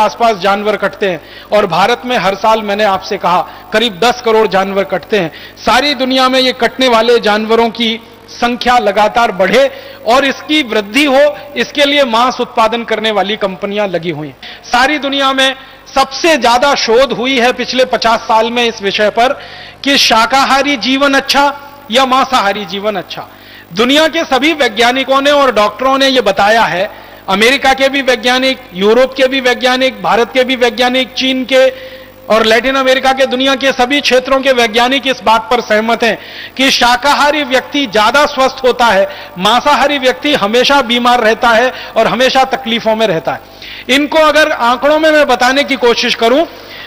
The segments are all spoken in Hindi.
आसपास जानवर कटते हैं, और भारत में हर साल मैंने आपसे कहा करीब 10 करोड़ जानवर कटते हैं। सारी दुनिया में ये कटने वाले जानवरों की संख्या लगातार बढ़े और इसकी वृद्धि हो, इसके लिए मांस उत्पादन करने वाली कंपनियां लगी हुई हैं। सारी दुनिया में सबसे ज्यादा शोध हुई है पिछले 50 साल में इस विषय पर कि शाकाहारी जीवन अच्छा या मांसाहारी जीवन अच्छा। दुनिया के सभी वैज्ञानिकों ने और डॉक्टरों ने यह बताया है, अमेरिका के भी वैज्ञानिक, यूरोप के भी वैज्ञानिक, भारत के भी वैज्ञानिक, चीन के और लैटिन अमेरिका के, दुनिया के सभी क्षेत्रों के वैज्ञानिक इस बात पर सहमत हैं कि शाकाहारी व्यक्ति ज्यादा स्वस्थ होता है, मांसाहारी व्यक्ति हमेशा बीमार रहता है और हमेशा तकलीफों में रहता है। इनको अगर आंकड़ों में मैं बताने की कोशिश करूं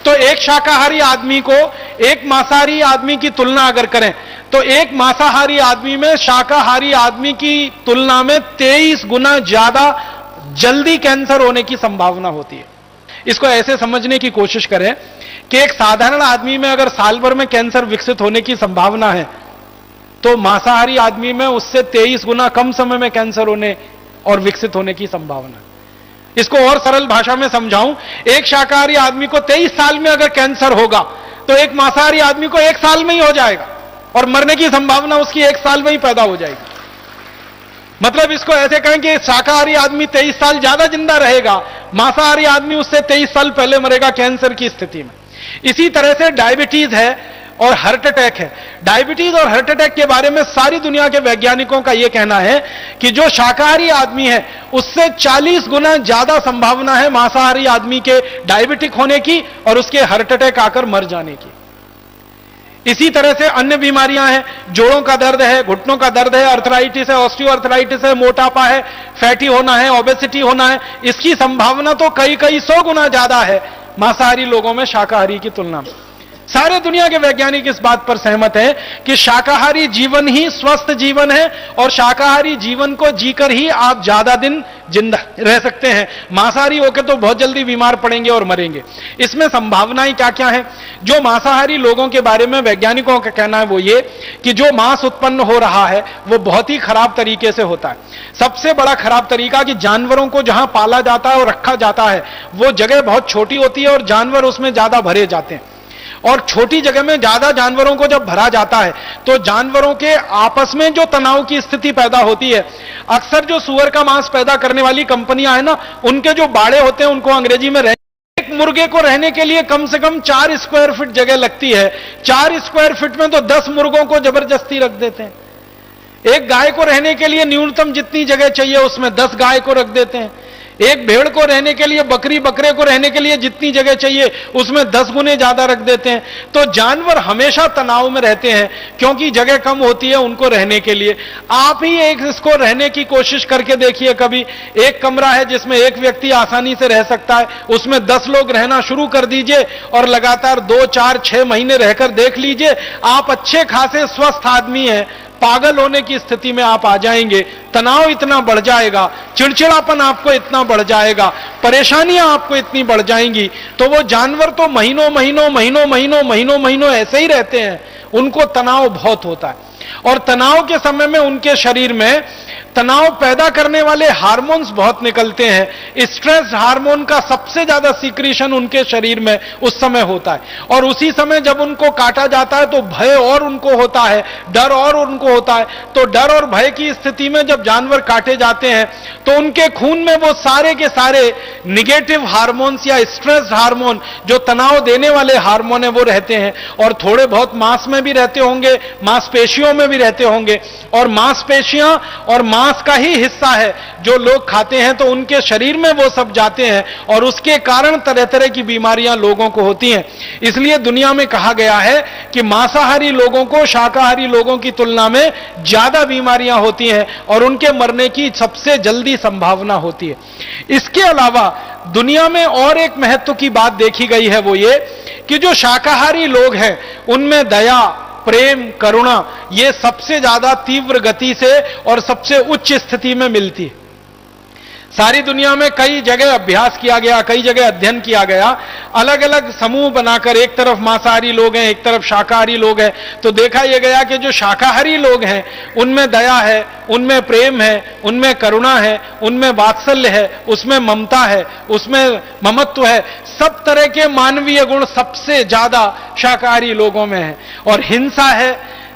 तो एक शाकाहारी आदमी को एक मांसाहारी आदमी की तुलना अगर करें तो एक मांसाहारी आदमी में शाकाहारी आदमी की तुलना में 23 गुना ज्यादा जल्दी कैंसर होने की संभावना होती है। इसको ऐसे समझने की कोशिश करें कि एक साधारण आदमी में अगर साल भर में कैंसर विकसित होने की संभावना है तो मांसाहारी आदमी में उससे 23 गुना कम समय में कैंसर होने और विकसित होने की संभावना है। इसको और सरल भाषा में समझाऊं, एक शाकाहारी आदमी को 23 साल में अगर कैंसर होगा तो एक मांसाहारी आदमी को 1 साल में ही हो जाएगा और मरने की संभावना उसकी 1 साल में ही पैदा हो जाएगी। मतलब इसको ऐसे कहें कि शाकाहारी आदमी 23 साल ज्यादा जिंदा रहेगा, मांसाहारी आदमी उससे 23 साल पहले मरेगा कैंसर की स्थिति में। इसी तरह से डायबिटीज है और हार्ट अटैक है। डायबिटीज और हार्ट अटैक के बारे में सारी दुनिया के वैज्ञानिकों का यह कहना है कि जो शाकाहारी आदमी है उससे 40 गुना ज्यादा संभावना है मांसाहारी आदमी के डायबिटिक होने की और उसके हार्ट अटैक आकर मर जाने की। इसी तरह से अन्य बीमारियां हैं, जोड़ों का दर्द है, घुटनों का दर्द है, अर्थराइटिस है, ऑस्टियोआर्थराइटिस है, मोटापा है, फैटी होना है, ओबेसिटी होना है, इसकी संभावना तो कई 100 गुना ज्यादा है मांसाहारी लोगों में शाकाहारी की तुलना में। सारे दुनिया के वैज्ञानिक इस बात पर सहमत हैं कि शाकाहारी जीवन ही स्वस्थ जीवन है और शाकाहारी जीवन को जीकर ही आप ज्यादा दिन जिंदा रह सकते हैं। मांसाहारी होकर तो बहुत जल्दी बीमार पड़ेंगे और मरेंगे। इसमें संभावनाएं क्या क्या हैं? जो मांसाहारी लोगों के बारे में वैज्ञानिकों का कहना है वो ये कि जो मांस उत्पन्न हो रहा है वो बहुत ही खराब तरीके से होता है। सबसे बड़ा खराब तरीका कि जानवरों को जहां पाला जाता है और रखा जाता है वो जगह बहुत छोटी होती है और जानवर उसमें ज्यादा भरे जाते हैं, और छोटी जगह में ज्यादा जानवरों को जब भरा जाता है तो जानवरों के आपस में जो तनाव की स्थिति पैदा होती है। अक्सर जो सुअर का मांस पैदा करने वाली कंपनियां हैं ना, उनके जो बाड़े होते हैं उनको अंग्रेजी में एक मुर्गे को रहने के लिए कम से कम 4 स्क्वायर फीट जगह लगती है। 4 स्क्वायर फीट में तो 10 मुर्गों को जबरदस्ती रख देते हैं। एक गाय को रहने के लिए न्यूनतम जितनी जगह चाहिए उसमें 10 गाय को रख देते हैं। एक भेड़ को रहने के लिए, बकरी बकरे को रहने के लिए जितनी जगह चाहिए उसमें 10 गुने ज्यादा रख देते हैं। तो जानवर हमेशा तनाव में रहते हैं क्योंकि जगह कम होती है उनको रहने के लिए। आप ही एक इसको रहने की कोशिश करके देखिए कभी। एक कमरा है जिसमें एक व्यक्ति आसानी से रह सकता है, उसमें 10 लोग रहना शुरू कर दीजिए और लगातार 2, 4, 6 महीने रहकर देख लीजिए, आप अच्छे खासे स्वस्थ आदमी हैं, पागल होने की स्थिति में आप आ जाएंगे। तनाव इतना बढ़ जाएगा, चिड़चिड़ापन आपको इतना बढ़ जाएगा, परेशानियां आपको इतनी बढ़ जाएंगी। तो वो जानवर तो महीनों ऐसे ही रहते हैं, उनको तनाव बहुत होता है। और तनाव के समय में उनके शरीर में तनाव पैदा करने वाले हार्मोन्स बहुत निकलते हैं। स्ट्रेस हार्मोन का सबसे ज्यादा सीक्रेशन उनके शरीर में उस समय होता है, और उसी समय जब उनको काटा जाता है तो भय और उनको होता है, डर और उनको होता है। तो डर और भय की स्थिति में जब जानवर काटे जाते हैं तो उनके खून में वो सारे के सारे निगेटिव हार्मोन्स या स्ट्रेस हार्मोन, जो तनाव देने वाले हार्मोन है, वो रहते हैं। और थोड़े बहुत मांस में भी रहते होंगे, मांसपेशियों में भी रहते होंगे, और मांसपेशियां और मांस का ही हिस्सा है जो लोग खाते हैं, तो उनके शरीर में वो सब जाते हैं और उसके कारण तरह तरह की बीमारियां लोगों को होती हैं। इसलिए दुनिया में कहा गया है कि मांसाहारी लोगों को शाकाहारी लोगों की तुलना में ज्यादा बीमारियां होती हैं और उनके मरने की सबसे जल्दी संभावना होती है। इसके अलावा दुनिया में और एक महत्व की बात देखी गई है, वो ये कि जो शाकाहारी लोग हैं उनमें दया, प्रेम, करुणा ये सबसे ज्यादा तीव्र गति से और सबसे उच्च स्थिति में मिलती है। सारी दुनिया में कई जगह अभ्यास किया गया, कई जगह अध्ययन किया गया, अलग अलग समूह बनाकर एक तरफ मांसाहारी लोग हैं, एक तरफ शाकाहारी लोग हैं, तो देखा यह गया कि जो शाकाहारी लोग हैं उनमें दया है, उनमें प्रेम है, उनमें करुणा है, उनमें वात्सल्य है, उसमें ममता है, उसमें ममत्व है, सब तरह के मानवीय गुण सबसे ज्यादा शाकाहारी लोगों में है। और हिंसा है,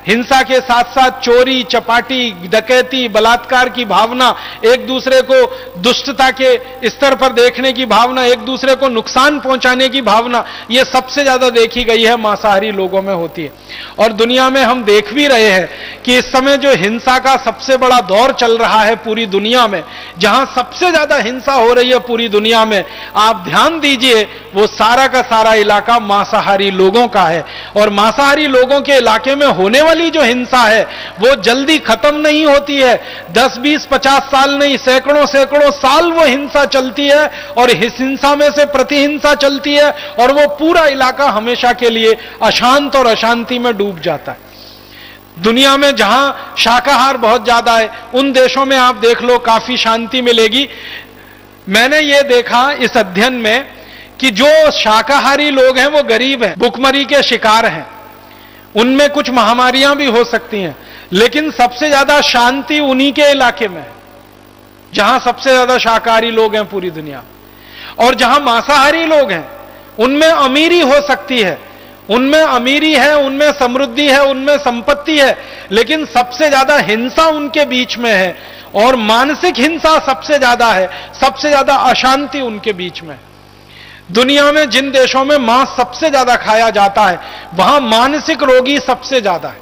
हिंसा के साथ साथ चोरी, चपाटी, डकैती, बलात्कार की भावना, एक दूसरे को दुष्टता के स्तर पर देखने की भावना, एक दूसरे को नुकसान पहुंचाने की भावना, यह सबसे ज्यादा देखी गई है मांसाहारी लोगों में होती है। और दुनिया में हम देख भी रहे हैं कि इस समय जो हिंसा का सबसे बड़ा दौर चल रहा है पूरी दुनिया में, जहां सबसे ज्यादा हिंसा हो रही है पूरी दुनिया में, आप ध्यान दीजिए, वो सारा का सारा इलाका मांसाहारी लोगों का है। और मांसाहारी लोगों के इलाके में होने वाली जो हिंसा है वो जल्दी खत्म नहीं होती है, 10, 20, 50 साल नहीं, सैकड़ों सैकड़ों साल वो हिंसा चलती है, और इस हिंसा में से प्रतिहिंसा चलती है, और वो पूरा इलाका हमेशा के लिए अशांत और अशांति में डूब जाता है। दुनिया में जहां शाकाहार बहुत ज्यादा है उन देशों में आप देख लो काफी शांति मिलेगी। मैंने ये देखा इस अध्ययन में कि जो शाकाहारी लोग हैं वो गरीब हैं, भुखमरी के शिकार हैं, उनमें कुछ महामारियां भी हो सकती हैं, लेकिन सबसे ज्यादा शांति उन्हीं के इलाके में है जहां सबसे ज्यादा शाकाहारी लोग हैं पूरी दुनिया। और जहां मांसाहारी लोग हैं उनमें अमीरी हो सकती है, उनमें अमीरी है, उनमें समृद्धि है, उनमें संपत्ति है, लेकिन सबसे ज्यादा हिंसा उनके बीच में है, और मानसिक हिंसा सबसे ज्यादा है, सबसे ज्यादा अशांति उनके बीच में है। दुनिया में जिन देशों में मांस सबसे ज्यादा खाया जाता है वहां मानसिक रोगी सबसे ज्यादा है।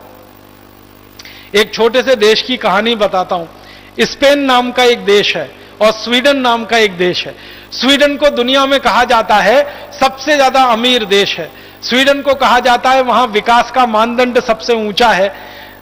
एक छोटे से देश की कहानी बताता हूं। स्पेन नाम का एक देश है और स्वीडन नाम का एक देश है। स्वीडन को दुनिया में कहा जाता है सबसे ज्यादा अमीर देश है। स्वीडन को कहा जाता है वहां विकास का मानदंड सबसे ऊंचा है।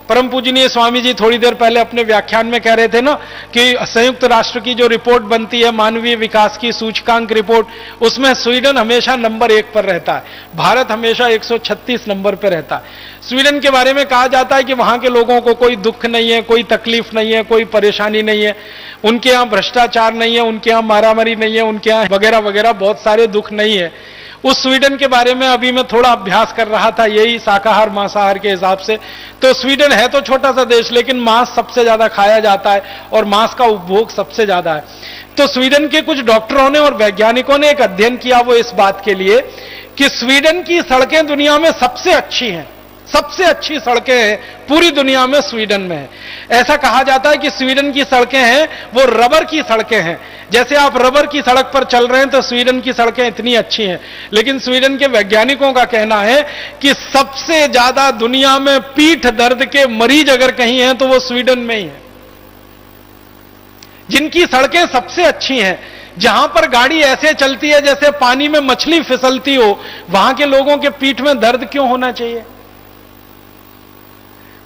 परम पूजनीय स्वामी जी थोड़ी देर पहले अपने व्याख्यान में कह रहे थे ना कि संयुक्त राष्ट्र की जो रिपोर्ट बनती है मानवीय विकास की सूचकांक रिपोर्ट, उसमें स्वीडन हमेशा नंबर 1 पर रहता है, भारत हमेशा 136 नंबर पर रहता है। स्वीडन के बारे में कहा जाता है कि वहां के लोगों को कोई दुख नहीं है, कोई तकलीफ नहीं है, कोई परेशानी नहीं है, उनके यहां भ्रष्टाचार नहीं है, उनके यहां मारामारी नहीं है, उनके यहां वगैरह वगैरह बहुत सारे दुख नहीं है। उस स्वीडन के बारे में अभी मैं थोड़ा अभ्यास कर रहा था, यही शाकाहार मांसाहार के हिसाब से। तो स्वीडन है तो छोटा सा देश, लेकिन मांस सबसे ज्यादा खाया जाता है और मांस का उपभोग सबसे ज्यादा है। तो स्वीडन के कुछ डॉक्टरों ने और वैज्ञानिकों ने एक अध्ययन किया वो इस बात के लिए कि स्वीडन की सड़कें दुनिया में सबसे अच्छी हैं, सबसे अच्छी सड़कें हैं पूरी दुनिया में स्वीडन में है। ऐसा कहा जाता है कि स्वीडन की सड़कें हैं वो रबर की सड़कें हैं। जैसे आप रबर की सड़क पर चल रहे हैं तो स्वीडन की सड़कें इतनी अच्छी हैं, लेकिन स्वीडन के वैज्ञानिकों का कहना है कि सबसे ज्यादा दुनिया में पीठ दर्द के मरीज अगर कहीं हैं तो वो स्वीडन में ही है। जिनकी सड़कें सबसे अच्छी हैं, जहां पर गाड़ी ऐसे चलती है जैसे पानी में मछली फिसलती हो, वहां के लोगों के पीठ में दर्द क्यों होना चाहिए?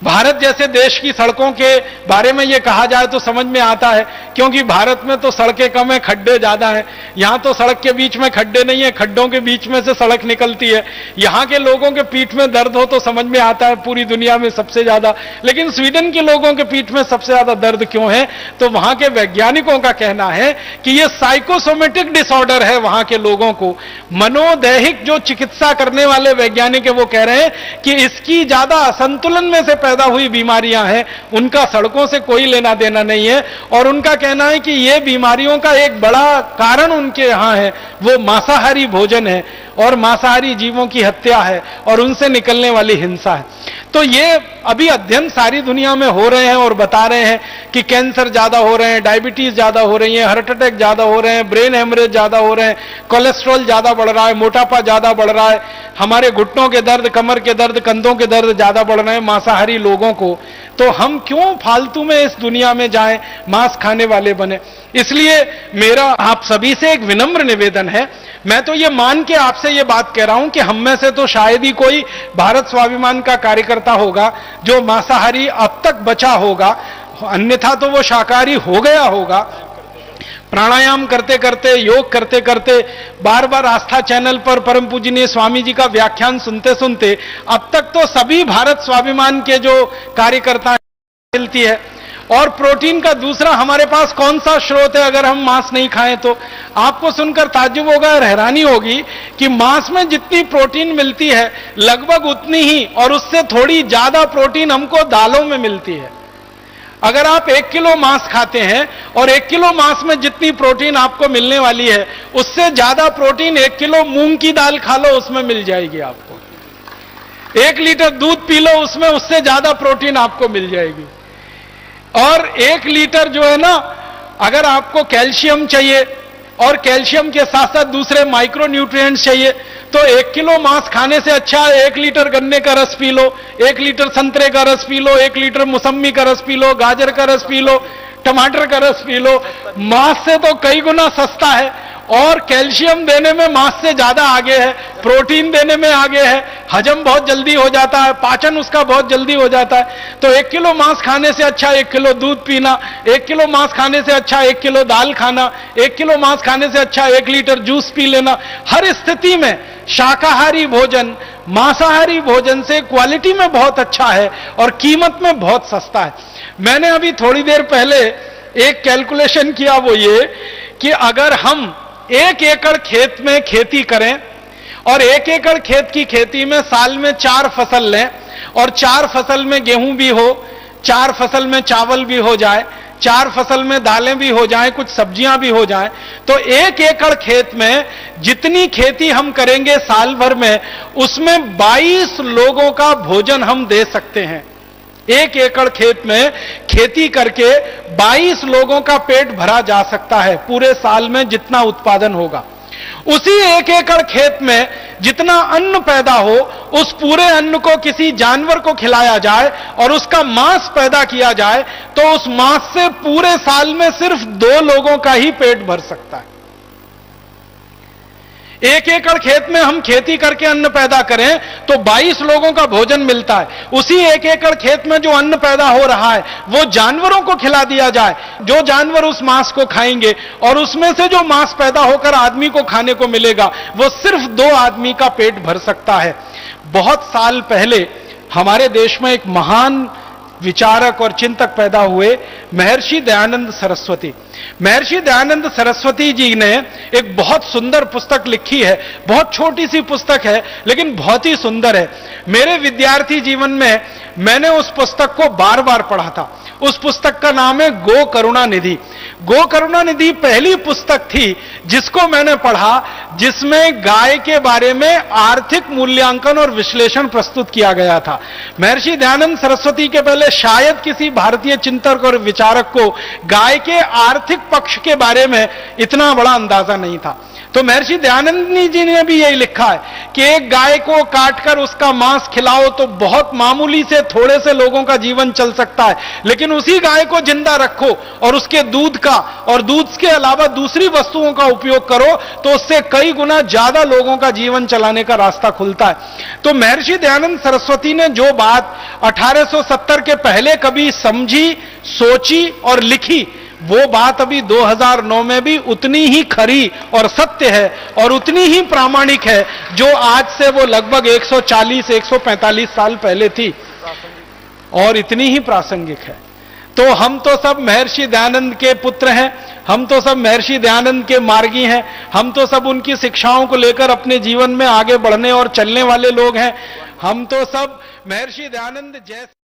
भारत जैसे देश की सड़कों के बारे में यह कहा जाए तो समझ में आता है, क्योंकि भारत में तो सड़कें कम है, खड्डे ज्यादा हैं। यहां तो सड़क के बीच में खड्डे नहीं है, खड्डों के बीच में से सड़क निकलती है। यहां के लोगों के पीठ में दर्द हो तो समझ में आता है पूरी दुनिया में सबसे ज्यादा, लेकिन स्वीडन के लोगों के पीठ में सबसे ज्यादा दर्द क्यों है? तो वहां के वैज्ञानिकों का कहना है कि यह साइकोसोमेटिक डिसऑर्डर है। वहां के लोगों को मनोदैहिक जो चिकित्सा करने वाले वैज्ञानिक है वो कह रहे हैं कि इसकी ज्यादा असंतुलन में से पैदा हुई बीमारियां हैं, उनका सड़कों से कोई लेना देना नहीं है। और उनका कहना है कि ये बीमारियों का एक बड़ा कारण उनके यहां है वो मांसाहारी भोजन है और मांसाहारी जीवों की हत्या है और उनसे निकलने वाली हिंसा है। तो ये अभी अध्ययन सारी दुनिया में हो रहे हैं और बता रहे हैं कि कैंसर ज्यादा हो रहे हैं, डायबिटीज ज्यादा हो रही है, हार्ट अटैक ज्यादा हो रहे हैं, ब्रेन हेमरेज ज्यादा हो रहे हैं, कोलेस्ट्रॉल ज्यादा बढ़ रहा है, मोटापा ज्यादा बढ़ रहा है, हमारे घुटनों के दर्द, कमर के दर्द, कंधों के दर्द ज्यादा बढ़ रहे हैं मांसाहारी लोगों को। तो हम क्यों फालतू में इस दुनिया में जाएं, मांस खाने वाले बने? इसलिए मेरा आप सभी से एक विनम्र निवेदन है, मैं तो ये मान के आपसे ये बात कह रहा हूं कि हम में से तो शायद ही कोई भारत स्वाभिमान का कार्यकर्ता होगा जो मांसाहारी अब तक बचा होगा, अन्यथा तो वो शाकाहारी हो गया होगा। प्राणायाम करते करते, योग करते करते, बार बार आस्था चैनल पर परम पूजनीय स्वामी जी का व्याख्यान सुनते सुनते अब तक तो सभी भारत स्वाभिमान के जो कार्यकर्ता मिलती है और प्रोटीन का दूसरा हमारे पास कौन सा स्रोत है अगर हम मांस नहीं खाएं तो? आपको सुनकर ताज्जुब होगा और हैरानी होगी कि मांस में जितनी प्रोटीन मिलती है लगभग उतनी ही और उससे थोड़ी ज्यादा प्रोटीन हमको दालों में मिलती है। अगर आप 1 किलो मांस खाते हैं और 1 किलो मांस में जितनी प्रोटीन आपको मिलने वाली है उससे ज्यादा प्रोटीन 1 किलो मूंग की दाल खा लो, उसमें मिल जाएगी आपको। 1 लीटर दूध पी लो, उसमें उससे ज्यादा प्रोटीन आपको मिल जाएगी। और 1 लीटर जो है ना, अगर आपको कैल्शियम चाहिए और कैल्शियम के साथ साथ दूसरे माइक्रो न्यूट्रिएंट्स चाहिए तो 1 किलो मांस खाने से अच्छा 1 लीटर गन्ने का रस पी लो, 1 लीटर संतरे का रस पी लो, 1 लीटर मौसम्मी का रस पी लो, गाजर का रस पी लो, टमाटर का रस पी लो। मांस से तो कई गुना सस्ता है और कैल्शियम देने में मांस से ज्यादा आगे है, प्रोटीन देने में आगे है, हजम बहुत जल्दी हो जाता है, पाचन उसका बहुत जल्दी हो जाता है। तो 1 किलो मांस खाने से अच्छा 1 किलो दूध पीना, 1 किलो मांस खाने से अच्छा 1 किलो दाल खाना, 1 किलो मांस खाने से अच्छा 1 लीटर जूस पी लेना। हर स्थिति में शाकाहारी भोजन मांसाहारी भोजन से क्वालिटी में बहुत अच्छा है और कीमत में बहुत सस्ता है। मैंने अभी थोड़ी देर पहले एक कैलकुलेशन किया, वो ये कि अगर हम 1 एकड़ खेत में खेती करें और 1 एकड़ खेत की खेती में साल में 4 फसल लें और 4 फसल में गेहूं भी हो, 4 फसल में चावल भी हो जाए, 4 फसल में दालें भी हो जाएं, कुछ सब्जियां भी हो जाएं, तो 1 एकड़ खेत में जितनी खेती हम करेंगे साल भर में उसमें 22 लोगों का भोजन हम दे सकते हैं। 1 एकड़ खेत में खेती करके 22 लोगों का पेट भरा जा सकता है पूरे साल में जितना उत्पादन होगा। उसी 1 एकड़ खेत में जितना अन्न पैदा हो उस पूरे अन्न को किसी जानवर को खिलाया जाए और उसका मांस पैदा किया जाए तो उस मांस से पूरे साल में सिर्फ 2 लोगों का ही पेट भर सकता है। 1 एकड़ खेत में हम खेती करके अन्न पैदा करें तो 22 लोगों का भोजन मिलता है। उसी 1 एकड़ खेत में जो अन्न पैदा हो रहा है वो जानवरों को खिला दिया जाए, जो जानवर उस मांस को खाएंगे और उसमें से जो मांस पैदा होकर आदमी को खाने को मिलेगा वो सिर्फ 2 आदमी का पेट भर सकता है। बहुत साल पहले हमारे देश में एक महान विचारक और चिंतक पैदा हुए, महर्षि दयानंद सरस्वती। महर्षि दयानंद सरस्वती जी ने एक बहुत सुंदर पुस्तक लिखी है, बहुत छोटी सी पुस्तक है लेकिन बहुत ही सुंदर है। मेरे विद्यार्थी जीवन में मैंने उस पुस्तक को बार बार पढ़ा था। उस पुस्तक का नाम है गो करुणा निधि। गो करुणा निधि पहली पुस्तक थी जिसको मैंने पढ़ा जिसमें गाय के बारे में आर्थिक मूल्यांकन और विश्लेषण प्रस्तुत किया गया था। महर्षि दयानंद सरस्वती के पहले शायद किसी भारतीय चिंतक और विचारक को गाय के आर्थिक पक्ष के बारे में इतना बड़ा अंदाजा नहीं था। तो महर्षि दयानंद जी ने भी यही लिखा है कि एक गाय को काटकर उसका मांस खिलाओ तो बहुत मामूली से थोड़े से लोगों का जीवन चल सकता है, लेकिन उसी गाय को जिंदा रखो और उसके दूध का और दूध के अलावा दूसरी वस्तुओं का उपयोग करो तो उससे कई गुना ज्यादा लोगों का जीवन चलाने का रास्ता खुलता है। तो महर्षि दयानंद सरस्वती ने जो बात 1870 के पहले कभी समझी, सोची और लिखी वो बात अभी 2009 में भी उतनी ही खरी और सत्य है और उतनी ही प्रामाणिक है जो आज से वो लगभग 140-145 साल पहले थी और इतनी ही प्रासंगिक है। तो हम तो सब महर्षि दयानंद के पुत्र हैं, हम तो सब महर्षि दयानंद के मार्गी हैं, हम तो सब उनकी शिक्षाओं को लेकर अपने जीवन में आगे बढ़ने और चलने वाले लोग हैं। हम तो सब महर्षि दयानंद जैसे